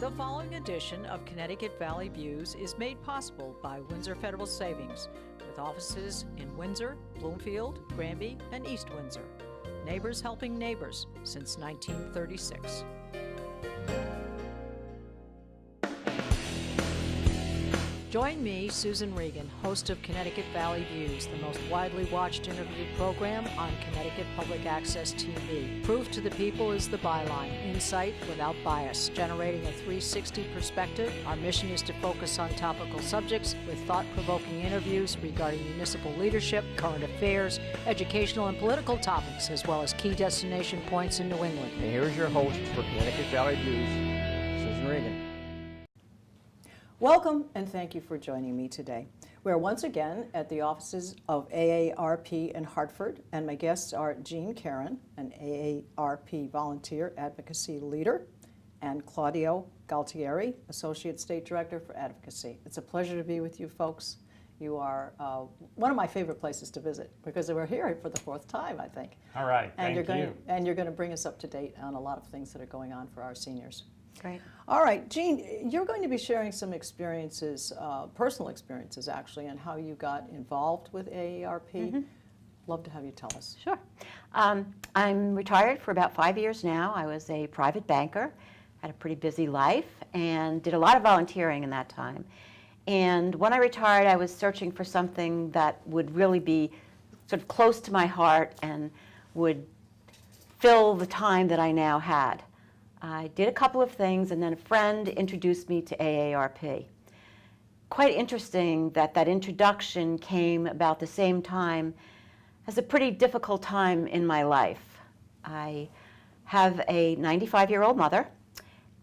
The following edition of Connecticut Valley Views is made possible by Windsor Federal Savings, with offices in Windsor, Bloomfield, Granby, and East Windsor. Neighbors helping neighbors since 1936. Join me, Susan Regan, host of Connecticut Valley Views, the most widely watched interview program on Connecticut Public Access TV. Proof to the people is the byline, insight without bias, generating a 360 perspective. Our mission is to focus on topical subjects with thought-provoking interviews regarding municipal leadership, current affairs, educational and political topics, as well as key destination points in New England. And here's your host for Connecticut Valley Views, Susan Regan. Welcome and thank you for joining me today. We're once again at the offices of AARP in Hartford, and my guests are Jean Caron, an AARP volunteer advocacy leader, and Claudio Gualtieri, Associate State Director for Advocacy. It's a pleasure to be with you folks. You are one of my favorite places to visit because we're here for the fourth time, I think. All right, thank you. And you're going to bring us up to date on a lot of things that are going on for our seniors. Great. All right, Jean, you're going to be sharing some experiences, personal experiences actually, on how you got involved with AARP. Mm-hmm. Love to have you tell us. Sure. I'm retired for about 5 years now. I was a private banker, had a pretty busy life, and did a lot of volunteering in that time. And when I retired, I was searching for something that would really be sort of close to my heart and would fill the time that I now had. I did a couple of things, and then a friend introduced me to AARP. Quite interesting that that introduction came about the same time as a pretty difficult time in my life. I have a 95-year-old mother,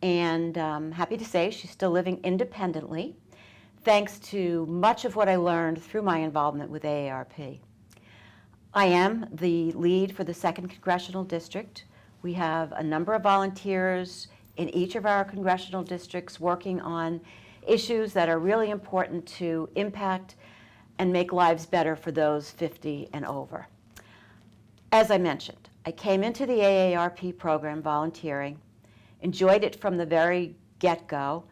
and I'm happy to say she's still living independently, thanks to much of what I learned through my involvement with AARP. I am the lead for the 2nd Congressional District. We have a number of volunteers in each of our congressional districts working on issues that are really important to impact and make lives better for those 50 and over. As I mentioned, I came into the AARP program volunteering, enjoyed it from the very get-go,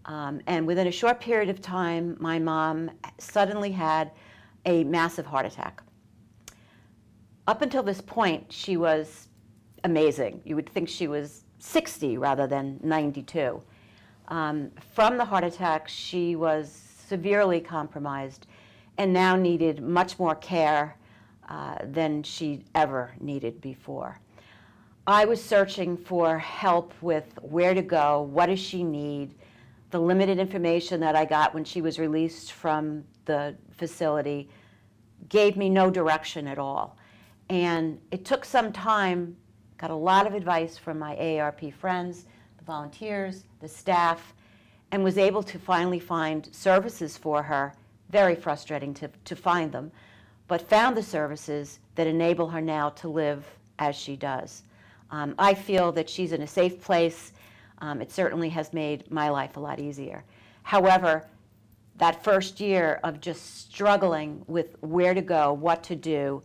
and within a short period of time, my mom suddenly had a massive heart attack. Up until this point, she was amazing. You would think she was 60 rather than 92. From the heart attack, she was severely compromised and now needed much more care than she ever needed before. I was searching for help with where to go, what does she need. The limited information that I got when she was released from the facility gave me no direction at all. And it took some time. Got a lot of advice from my AARP friends, the volunteers, the staff, and was able to finally find services for her. Very frustrating to find them, but found the services that enable her now to live as she does. I feel that she's in a safe place. It certainly has made my life a lot easier. However, that first year of just struggling with where to go, what to do,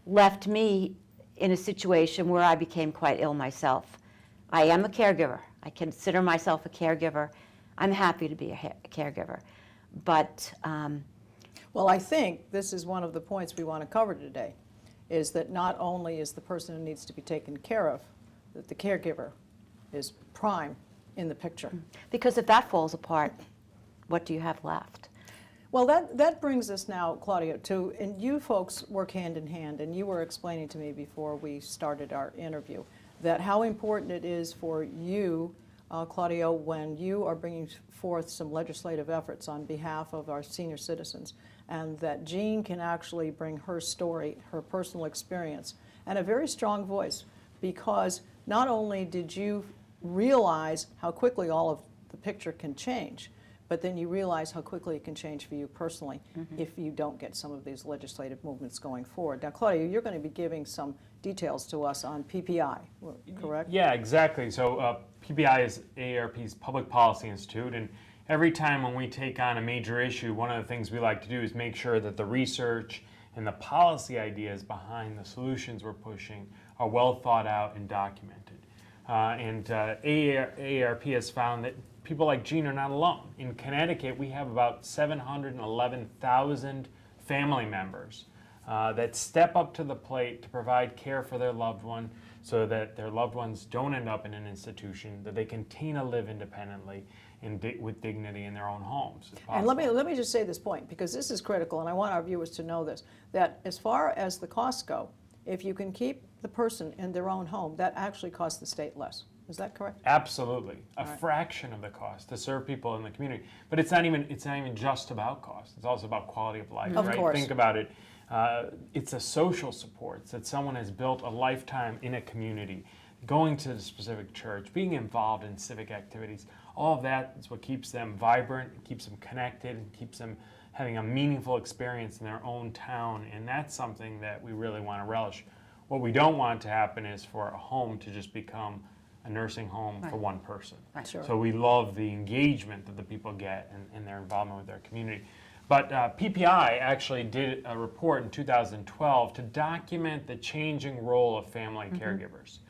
left me in a situation where I became quite ill myself. I am a caregiver. I consider myself a caregiver. I'm happy to be a caregiver. But well, I think this is one of the points we want to cover today, is that not only is the person who needs to be taken care of, that the caregiver is prime in the picture. Because if that falls apart, what do you have left? Well, that brings us now, Claudio, to, and you folks work hand in hand, and you were explaining to me before we started our interview that how important it is for you, Claudio, when you are bringing forth some legislative efforts on behalf of our senior citizens, and that Jean can actually bring her story, her personal experience, and a very strong voice, because not only did you realize how quickly all of the picture can change, but then you realize how quickly it can change for you personally if you don't get some of these legislative movements going forward. Now, Claudio, you're going to be giving some details to us on PPI, correct? Yeah, exactly. So PPI is AARP's Public Policy Institute, and every time when we take on a major issue, one of the things we like to do is make sure that the research and the policy ideas behind the solutions we're pushing are well thought out and documented. and AARP has found that people like Jean are not alone. In Connecticut, we have about 711,000 family members that step up to the plate to provide care for their loved one so that their loved ones don't end up in an institution, that they continue to live independently and with dignity in their own homes. And let me just say this point, because this is critical, and I want our viewers to know this, that as far as the costs go, if you can keep the person in their own home, that actually costs the state less. Is that correct? Absolutely, a fraction of the cost to serve people in the community. But it's not even just about cost. It's also about quality of life, Of right? course. Think about it. It's a social supports that someone has built a lifetime in a community, going to the specific church, being involved in civic activities. All of that is what keeps them vibrant, keeps them connected, and keeps them having a meaningful experience in their own town. And that's something that we really want to relish. What we don't want to happen is for a home to just become a nursing home for one person. Right. Sure. So we love the engagement that the people get and their involvement with their community. But PPI actually did a report in 2012 to document the changing role of family caregivers.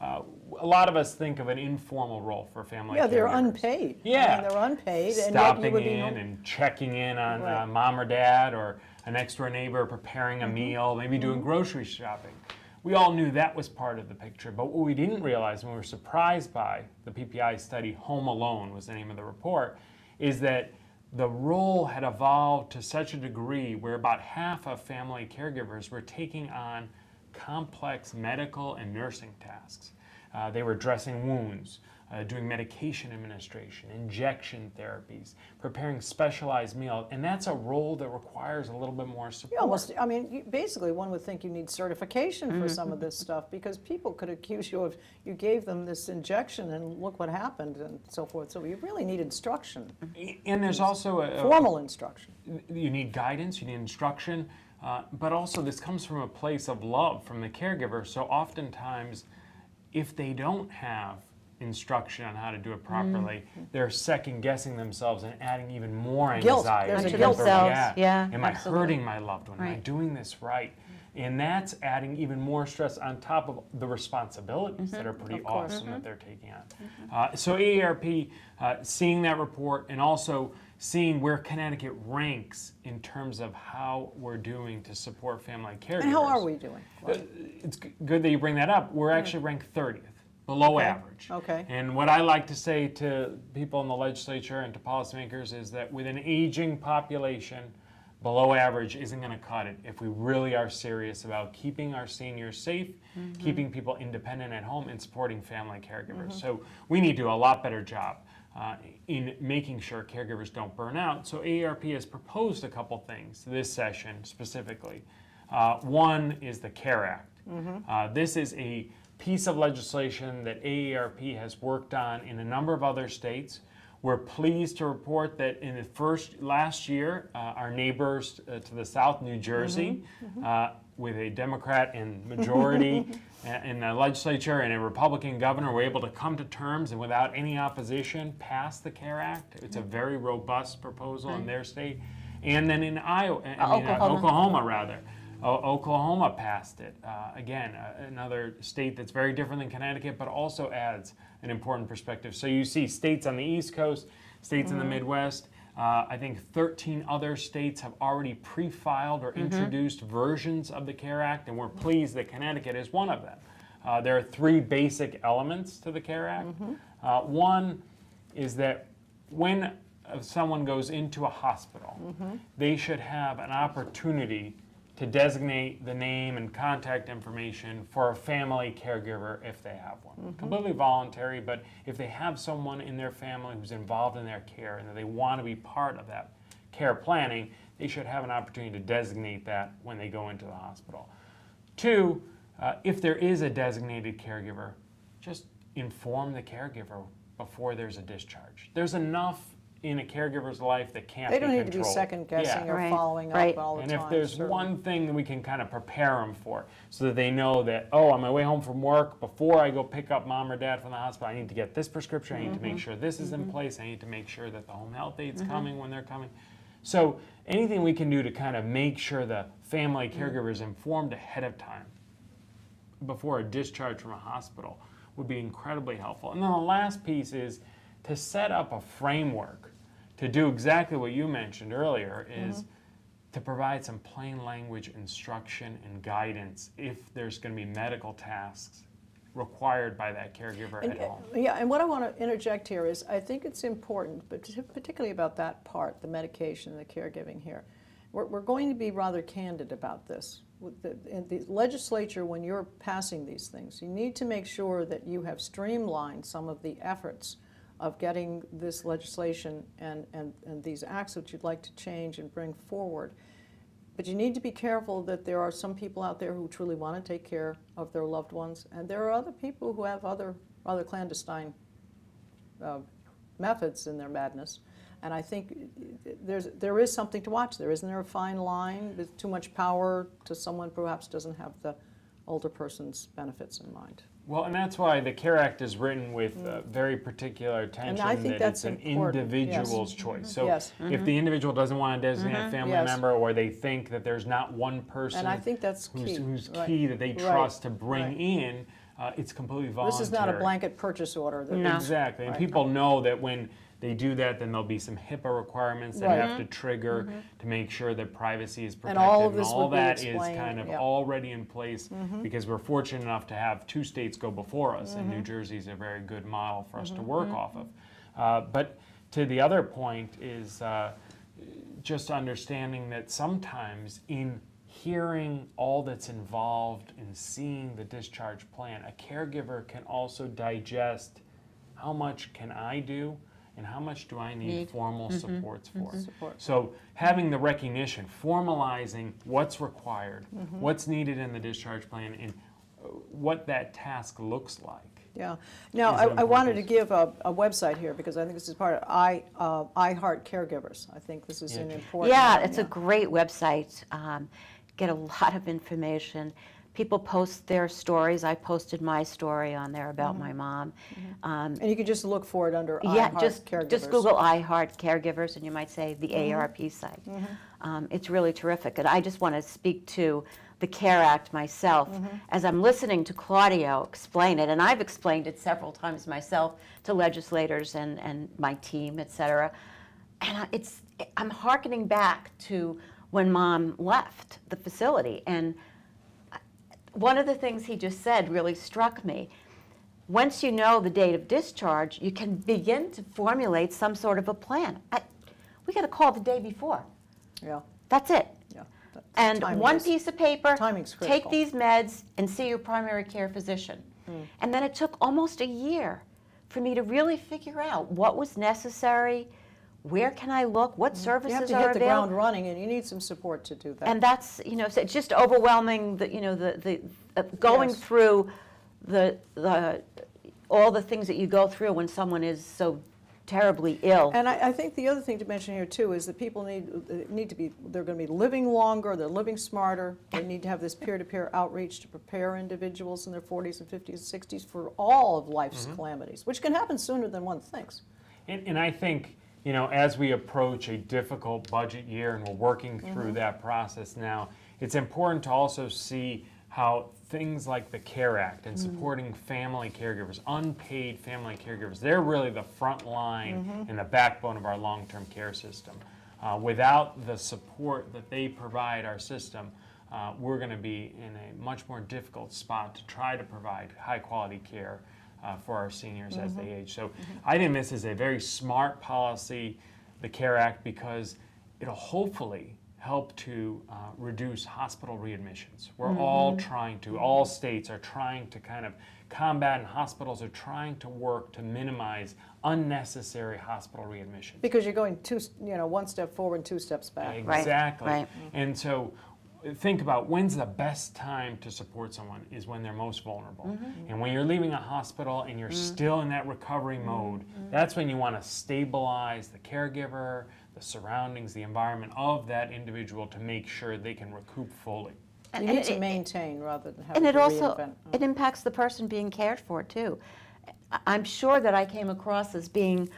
A lot of us think of an informal role for family caregivers. Yeah, they're unpaid. Yeah. I mean, they're unpaid, and yet you Stopping would be in home. and checking in on Right. mom or dad or a next door neighbor preparing a meal, maybe doing grocery shopping. We all knew that was part of the picture, but what we didn't realize, and we were surprised by, the PPI study, Home Alone was the name of the report, is that the role had evolved to such a degree where about half of family caregivers were taking on complex medical and nursing tasks. They were dressing wounds, doing medication administration, injection therapies, preparing specialized meals, and that's a role that requires a little bit more support. You almost, I mean, basically, one would think you need certification for some of this stuff, because people could accuse you of, you gave them this injection and look what happened and so forth. So you really need instruction, And there's also formal instruction. you need guidance, you need instruction, but also this comes from a place of love from the caregiver. So oftentimes, if they don't have instruction on how to do it properly, they're second guessing themselves and adding even more Guilt. anxiety. There's a to guilt. themselves. Yeah, Am I absolutely. hurting my loved one? Am I Right. doing this right? And that's adding even more stress on top of the responsibilities that are pretty awesome that they're taking on. So AARP, seeing that report and also seeing where Connecticut ranks in terms of how we're doing to support family caregivers. And how are we doing? It's good that you bring that up. We're actually ranked 30th, below average. Okay. And what I like to say to people in the legislature and to policymakers is that with an aging population, below average isn't going to cut it if we really are serious about keeping our seniors safe, keeping people independent at home, and supporting family caregivers. So we need to do a lot better job in making sure caregivers don't burn out. So AARP has proposed a couple things this session specifically. One is the CARE Act. This is a piece of legislation that AARP has worked on in a number of other states. We're pleased to report that in the last year, our neighbors to the south, New Jersey, with a Democrat and majority in the legislature and a Republican governor, were able to come to terms and without any opposition pass the CARE Act. It's a very robust proposal in their state. And then in Oklahoma rather. Oklahoma passed it. Again, another state that's very different than Connecticut, but also adds an important perspective. So you see states on the East Coast, states in the Midwest. I think 13 other states have already pre-filed or introduced versions of the CARE Act, and we're pleased that Connecticut is one of them. There are three basic elements to the CARE Act. One is that when someone goes into a hospital, they should have an opportunity to designate the name and contact information for a family caregiver if they have one. Completely voluntary, but if they have someone in their family who's involved in their care and that they want to be part of that care planning, they should have an opportunity to designate that when they go into the hospital. Two, if there is a designated caregiver, just inform the caregiver before there's a discharge. There's enough in a caregiver's life that can't be They don't controlled. need to be second guessing Yeah. or Right, following right. up all the And time. if there's certainly. one thing that we can kind of prepare them for, so that they know that, oh, on my way home from work, before I go pick up mom or dad from the hospital, I need to get this prescription, I need to make sure this is in place, I need to make sure that the home health aid's coming when they're coming. So anything we can do to kind of make sure the family caregiver is informed ahead of time before a discharge from a hospital would be incredibly helpful. And then the last piece is to set up a framework to do exactly what you mentioned earlier, is to provide some plain language instruction and guidance if there's going to be medical tasks required by that caregiver at home. Yeah, and what I want to interject here is I think it's important, but particularly about that part, the medication and the caregiving here. We're going to be rather candid about this. In the legislature, when you're passing these things, you need to make sure that you have streamlined some of the efforts of getting this legislation and these acts that you'd like to change and bring forward. But you need to be careful that there are some people out there who truly want to take care of their loved ones, and there are other people who have other clandestine methods in their madness. And I think there is something to watch there. Isn't there a fine line with too much power to someone perhaps doesn't have the older person's benefits in mind? Well, and that's why the CARE Act is written with very particular attention I think that that's it's an important. individual's choice. So Yes. if the individual doesn't want to designate a family Yes. member, or they think that there's not one person And I think that's who's key. Right. key that they Right. trust to bring Right. in, it's completely voluntary. This is not a blanket purchase order. No. Exactly, and Right. people know that when they do that, then there'll be some HIPAA requirements that Right. have to trigger to make sure that privacy is protected. all of this all would be that is explained, kind of yeah. already in place because we're fortunate enough to have 2 states go before us, and New Jersey's a very good model for us to work off of. But to the other point is just understanding that sometimes in hearing all that's involved in seeing the discharge plan, a caregiver can also digest how much can I do and how much do I need formal supports for. Support. So having the recognition, formalizing what's required, what's needed in the discharge plan, and what that task looks like. Yeah. Now, Is I wanted to important. give a website here because I think this is part of I Heart Caregivers. I think this is an important Yeah, one, it's a great website. Get a lot of information. People post their stories. I posted my story on there about my mom. And you can just look for it under I Yeah, Heart just Caregivers. Google I Heart Caregivers, and you might say the AARP site. It's really terrific. And I just want to speak to the CARE Act myself. As I'm listening to Claudio explain it, and I've explained it several times myself to legislators and my team, et cetera, and I'm hearkening back to when Mom left the facility. And one of the things he just said really struck me. Once you know the date of discharge, you can begin to formulate some sort of a plan. We got a call the day before. Yeah, That's it. yeah. And Timing one is- piece of paper, timing's take critical. these meds and see your primary care physician. And then it took almost a year for me to really figure out what was necessary, where can I look, what You services have to are hit the ground available. running, and you need some support to do that. And that's, so it's just overwhelming, going Yes. through all the things that you go through when someone is so terribly ill. And I think the other thing to mention here too is that people need to be, they're going to be living longer, they're living smarter, they need to have this peer-to-peer outreach to prepare individuals in their 40s and 50s and 60s for all of life's calamities, which can happen sooner than one thinks. And I think, as we approach a difficult budget year and we're working through that process now, it's important to also see how things like the CARE Act and supporting family caregivers, unpaid family caregivers, they're really the front line and the backbone of our long-term care system. Without the support that they provide our system, we're going to be in a much more difficult spot to try to provide high-quality care for our seniors as they age. So I think this is a very smart policy, the CARE Act, because it'll hopefully help to reduce hospital readmissions. We're all trying to, all states are trying to kind of combat, and hospitals are trying to work to minimize unnecessary hospital readmissions. Because you're going one step forward and 2 steps back. Exactly. Right. And so think about when's the best time to support someone is when they're most vulnerable. And when you're leaving a hospital and you're still in that recovery mode, that's when you want to stabilize the caregiver, the surroundings, the environment of that individual to make sure they can recoup fully. You need to maintain rather than have And to it also, reinvent. it impacts the person being cared for too. I'm sure that I came across as being,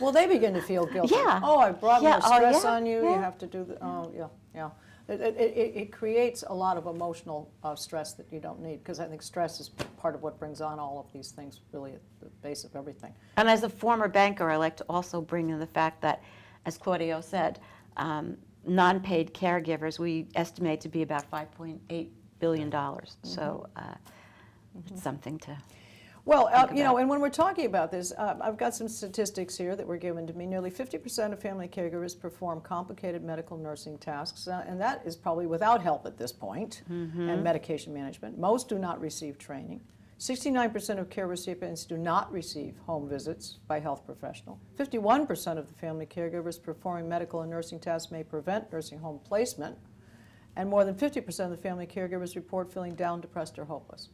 Well, they begin to feel guilty. Yeah. Oh, I brought Yeah, more stress yeah, on you. You yeah. have to do the. Oh, yeah, yeah. It creates a lot of emotional stress that you don't need, because I think stress is part of what brings on all of these things, really at the base of everything. And as a former banker, I like to also bring in the fact that, as Claudio said, non-paid caregivers we estimate to be about $5.8 billion. So it's something to Well, think you know, about. and when we're talking about this, I've got some statistics here that were given to me. Nearly 50% of family caregivers perform complicated medical nursing tasks, and that is probably without help at this point, and medication management. Most do not receive training. 69% of care recipients do not receive home visits by health professional. 51% of the family caregivers performing medical and nursing tasks may prevent nursing home placement, and more than 50% of the family caregivers report feeling down, depressed, or hopeless.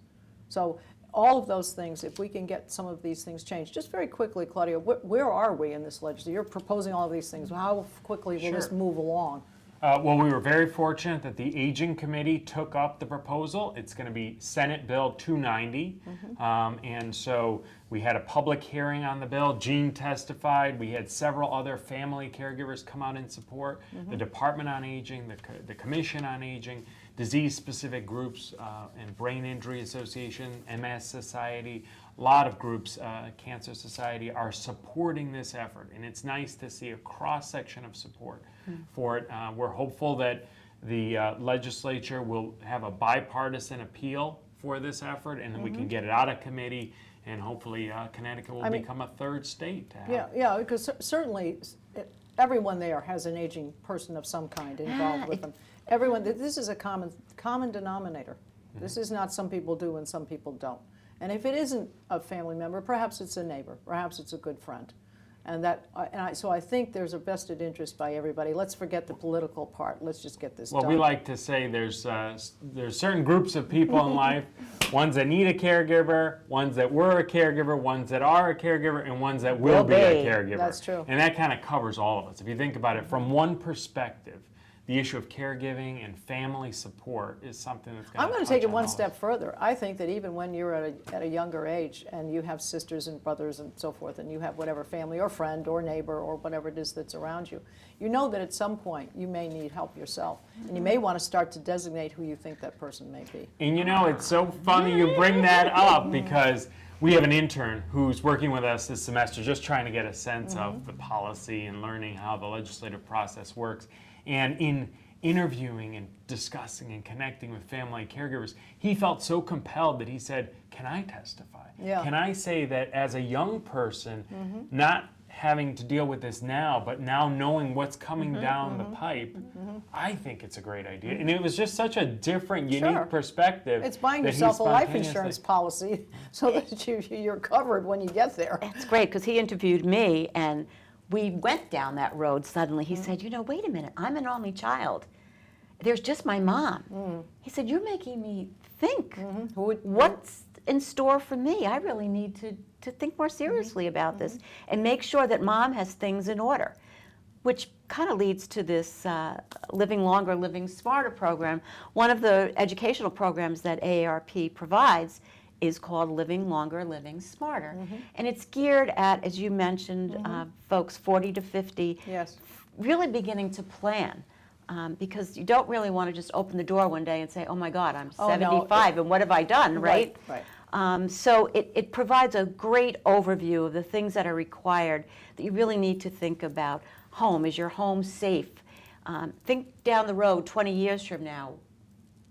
So all of those things, if we can get some of these things changed. Just very quickly, Claudia, where are we in this legislation? You're proposing all of these things. How quickly will this Sure. move along? Well, we were very fortunate that the Aging Committee took up the proposal. It's going to be Senate Bill 290. And so we had a public hearing on the bill. Jean testified. We had several other family caregivers come out in support. The Department on Aging, the Commission on Aging, disease-specific groups and Brain Injury Association, MS Society, a lot of groups, Cancer Society, are supporting this effort. And it's nice to see a cross-section of support for it. We're hopeful that the legislature will have a bipartisan appeal for this effort, and then we can get it out of committee, and hopefully Connecticut will become a third state to have. Yeah, because certainly everyone there has an aging person of some kind involved with them. Everyone, this is a common denominator. This is not some people do and some people don't. And if it isn't a family member, perhaps it's a neighbor, perhaps it's a good friend. So I think there's a vested interest by everybody. Let's forget the political part. Let's just get this done. Well, we like to say there's certain groups of people in life, ones that need a caregiver, ones that were a caregiver, ones that are a caregiver, and ones that will be a caregiver. That's true. And that kind of covers all of us. If you think about it from one perspective, the issue of caregiving and family support is something that's going to I'm going to take it one step further. I think that even when you're at a younger age and you have sisters and brothers and so forth, and you have whatever family or friend or neighbor or whatever it is that's around you, you know that at some point you may need help yourself. And you may want to start to designate who you think that person may be. And you know, it's so funny you bring that up, because we have an intern who's working with us this semester just trying to get a sense of the policy and learning how the legislative process works. And in interviewing and discussing and connecting with family caregivers, he felt so compelled that he said, can I testify? Yeah. Can I say that as a young person, not having to deal with this now, but now knowing what's coming down the pipe, I think it's a great idea. And it was just such a different, unique perspective. It's buying that he yourself a life spontaneously- insurance policy so that you're covered when you get there. It's great because he interviewed me and we went down that road suddenly. He said, you know, wait a minute, I'm an only child. There's just my mom. He said, you're making me think. What's in store for me? I really need to think more seriously about this and make sure that mom has things in order, which kind of leads to this Living Longer, Living Smarter program. One of the educational programs that AARP provides is called Living Longer, Living Smarter. And it's geared at, as you mentioned, folks 40 to 50, Yes. really beginning to plan. Because you don't really want to just open the door one day and say, oh my God, I'm 75 and what have I done, right? Right. So it provides a great overview of the things that are required that you really need to think about. Home, is your home safe? Think down the road, 20 years from now,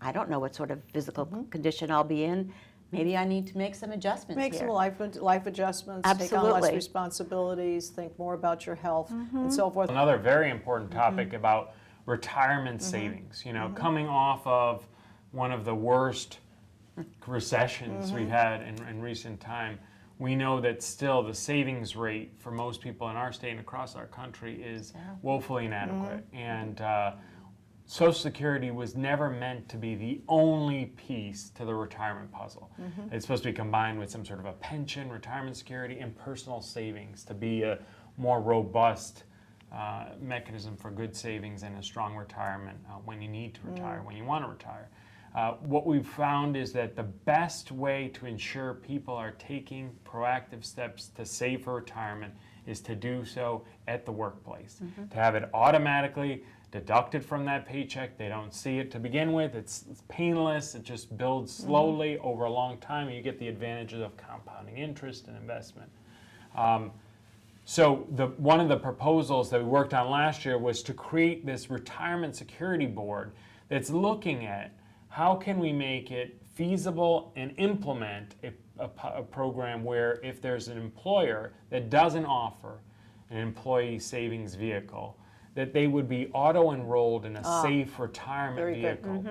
I don't know what sort of physical condition I'll be in. Maybe I need to make some adjustments Make here. some life adjustments, take on less Absolutely. responsibilities, think more about your health, and so forth. Another very important topic about retirement savings. You know, coming off of one of the worst recessions we've had in recent time, we know that still the savings rate for most people in our state and across our country is woefully inadequate. And Social Security was never meant to be the only piece to the retirement puzzle. It's supposed to be combined with some sort of a pension, retirement security, and personal savings to be a more robust mechanism for good savings and a strong retirement when you need to retire, when you want to retire. What we've found is that the best way to ensure people are taking proactive steps to save for retirement is to do so at the workplace, to have it automatically deducted from that paycheck. They don't see it to begin with. It's painless. It just builds slowly over a long time, and you get the advantages of compounding interest and investment. So one of the proposals that we worked on last year was to create this retirement security board that's looking at how can we make it feasible and implement a program where if there's an employer that doesn't offer an employee savings vehicle, that they would be auto-enrolled in a safe retirement vehicle.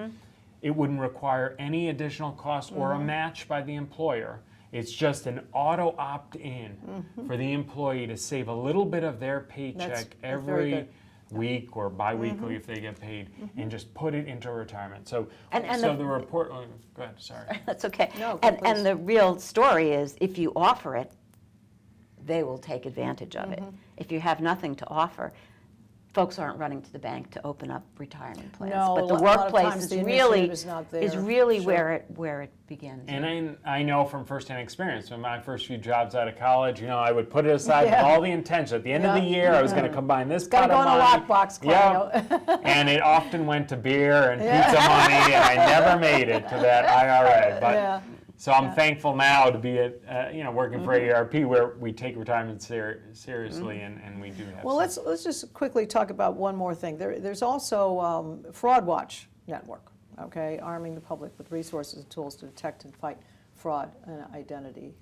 It wouldn't require any additional cost or a match by the employer. It's just an auto opt-in for the employee to save a little bit of their paycheck every week or bi-weekly if they get paid, and just put it into retirement. So, the report. Oh, go ahead. Sorry. That's okay. No, and the real story is, if you offer it, they will take advantage of it. If you have nothing to offer, folks aren't running to the bank to open up retirement plans. No, but the a lot of workplace times is the really initiative is not there. where it begins. And I know from firsthand experience, when my first few jobs out of college, I would put it aside with Yeah. all the intention. At the end of the year, I was going to combine this Got to pot go of in a money. lockbox, Claudio. And it often went to beer and pizza money, and I never made it to that IRA. But so I'm thankful now to be at working for AARP, where we take retirement seriously, and we do have. Well, let's just quickly talk about one more thing. There's also Fraud Watch Network, okay, arming the public with resources and tools to detect and fight fraud and identity,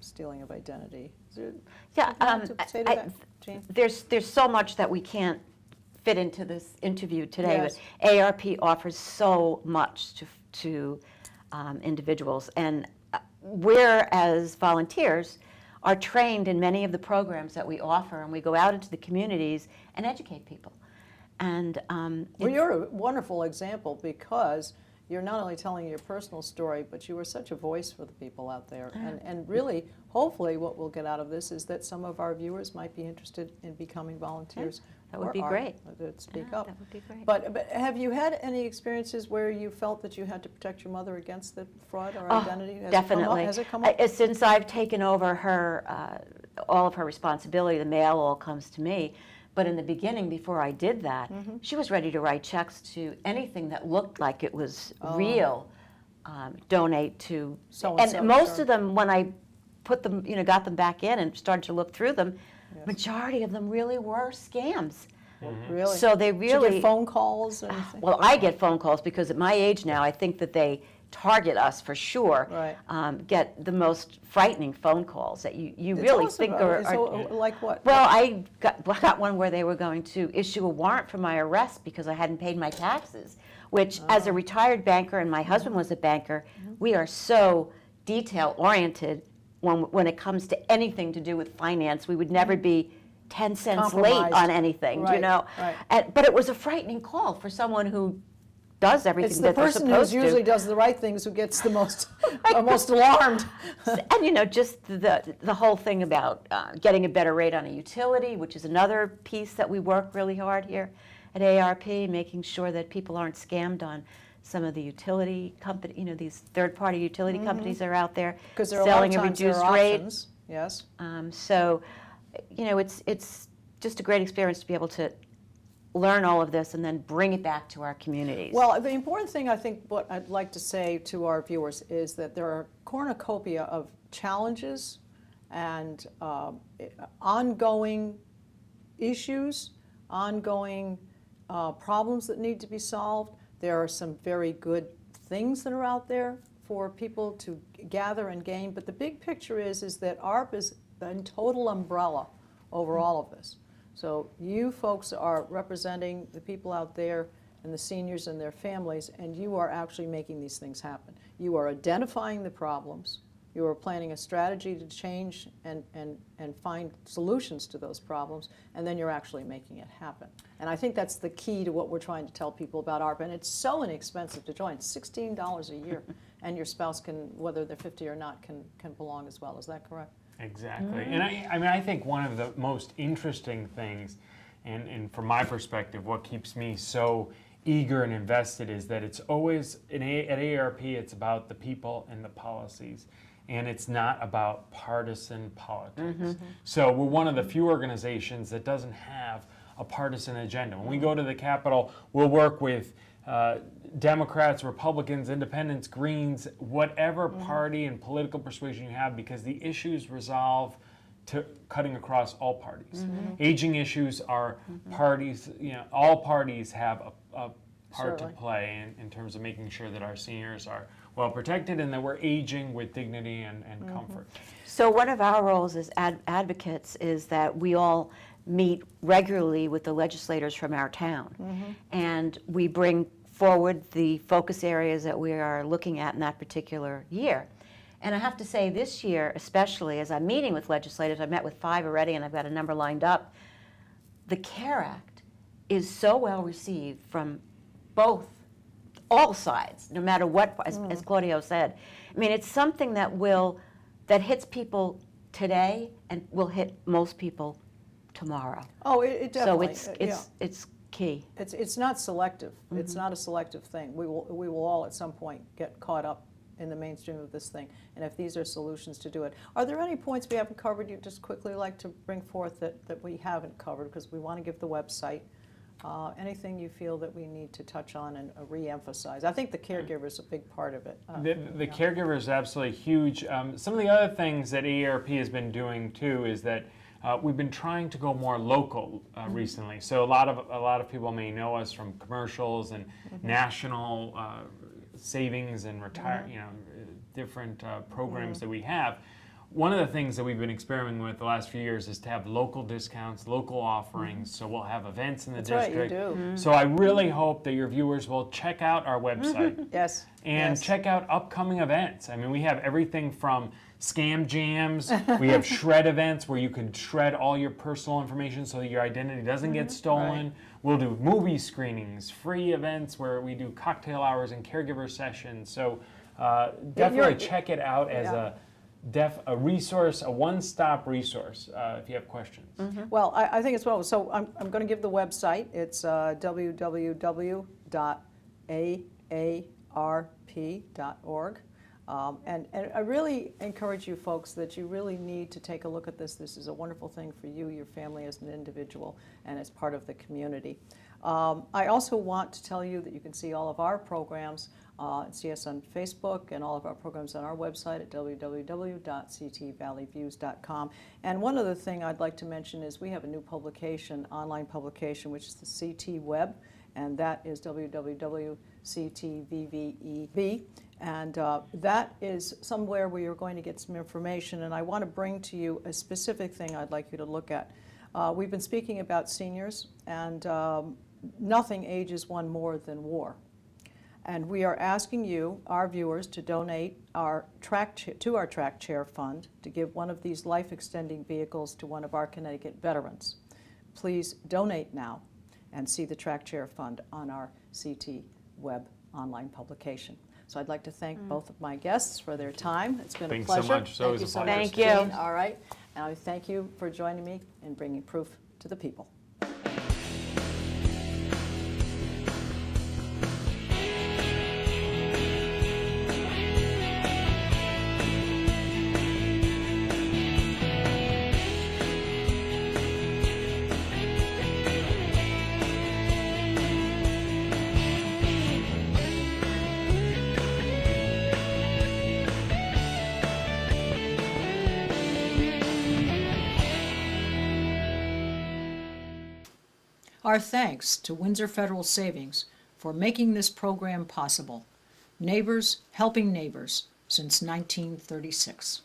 stealing of identity. Is there something to say to that, Jean? There's so much that we can't fit into this interview today, Yes. but AARP offers so much to individuals, and we're, as volunteers, are trained in many of the programs that we offer, and we go out into the communities and educate people. And Well, you're a wonderful example, because you're not only telling your personal story, but you are such a voice for the people out there. And really, hopefully, what we'll get out of this is that some of our viewers might be interested in becoming volunteers. that would or be are, great. To speak up. That would be great. But have you had any experiences where you felt that you had to protect your mother against the fraud or identity? Definitely. Has it come up? Since I've taken over all of her responsibility, the mail all comes to me. But in the beginning, before I did that, she was ready to write checks to anything that looked like it was real, donate to. So-and-so, and most sure. of them, when I put them, got them back in and started to look through them, majority of them really were scams. Really? So they Did you really. get phone calls or anything? Well, I get phone calls because at my age now, I think that they target us for sure. Right. Get the most frightening phone calls that you Tell really us think about are. it. So, like what? Well, I got one where they were going to issue a warrant for my arrest because I hadn't paid my taxes, which, as a retired banker, and my husband was a banker, we are so detail-oriented when it comes to anything to do with finance. We would never be 10 cents late Compromised. on anything, Right, right. But it was a frightening call for someone who does everything It's the that they're person who supposed usually to. does the right things who gets the most, most alarmed. And just the whole thing about getting a better rate on a utility, which is another piece that we work really hard here at AARP, making sure that people aren't scammed on some of the utility company, these third-party utility companies that are out there Because there are selling a a lot of times there reduced are rate. options. Yes. So, it's just a great experience to be able to learn all of this and then bring it back to our communities. Well, the important thing, I think, what I'd like to say to our viewers is that there are a cornucopia of challenges and ongoing issues, ongoing problems that need to be solved. There are some very good things that are out there for people to gather and gain, but the big picture is that AARP is the total umbrella over all of this. So you folks are representing the people out there and the seniors and their families, and you are actually making these things happen. You are identifying the problems. You are planning a strategy to change and find solutions to those problems, and then you're actually making it happen. And I think that's the key to what we're trying to tell people about AARP. And it's so inexpensive to join, $16 a year, and your spouse can, whether they're 50 or not, can belong as well. Is that correct? Exactly. And I think one of the most interesting things, and from my perspective, what keeps me so eager and invested is that it's always, at AARP, it's about the people and the policies. And it's not about partisan politics. So we're one of the few organizations that doesn't have a partisan agenda. When we go to the Capitol, we'll work with Democrats, Republicans, Independents, Greens, whatever party and political persuasion you have, because the issues resolve to cutting across all parties. Aging issues are parties, all parties have a part to Certainly. play in terms of making sure that our seniors are well protected and that we're aging with dignity and comfort. So one of our roles as advocates is that we all meet regularly with the legislators from our town. And we bring forward the focus areas that we are looking at in that particular year. And I have to say this year, especially as I'm meeting with legislators, I've met with 5 already and I've got a number lined up, the CARE Act is so well received from all sides, no matter what, as Claudio said. I mean, it's something that hits people today and will hit most people tomorrow. Oh, it definitely. So it's key. It's not selective. It's not a selective thing. We will all at some point get caught up in the mainstream of this thing, and if these are solutions to do it. Are there any points we haven't covered you'd just quickly like to bring forth that we haven't covered, because we want to give the website? Anything you feel that we need to touch on and re-emphasize? I think the caregiver is a big part of it. The caregiver is absolutely huge. Some of the other things that AARP has been doing too is that we've been trying to go more local recently. So a lot of people may know us from commercials and national savings and different programs that we have. One of the things that we've been experimenting with the last few years is to have local discounts, local offerings. So we'll have events in the district. Right, you do. So I really hope that your viewers will check out our website. Yes. And yes. check out upcoming events. I mean, we have everything from scam jams, we have shred events where you can shred all your personal information so that your identity doesn't get stolen. Right. We'll do movie screenings, free events where we do cocktail hours and caregiver sessions. So definitely check it out as a resource, a one-stop resource if you have questions. Well, I think it's well. So I'm going to give the website. It's www.aarp.org. And I really encourage you folks that you really need to take a look at this. This is a wonderful thing for you, your family as an individual, and as part of the community. I also want to tell you that you can see all of our programs, see us on Facebook, and all of our programs on our website at www.ctvalleyviews.com. And one other thing I'd like to mention is we have a new publication, online publication, which is the CT Web, and that is www.ctvv.ev. And that is somewhere where you're going to get some information, and I want to bring to you a specific thing I'd like you to look at. We've been speaking about seniors, and nothing ages one more than war. And we are asking you, our viewers, to donate to our track chair fund to give one of these life-extending vehicles to one of our Connecticut veterans. Please donate now and see the track chair fund on our CT Web online publication. So I'd like to thank both of my guests for their time. It's been Thanks a pleasure. so much. So Thank is you a so pleasure. much, Thank you. Jean. All right. And I thank you for joining me in bringing proof to the people. Our thanks to Windsor Federal Savings for making this program possible. Neighbors helping neighbors since 1936.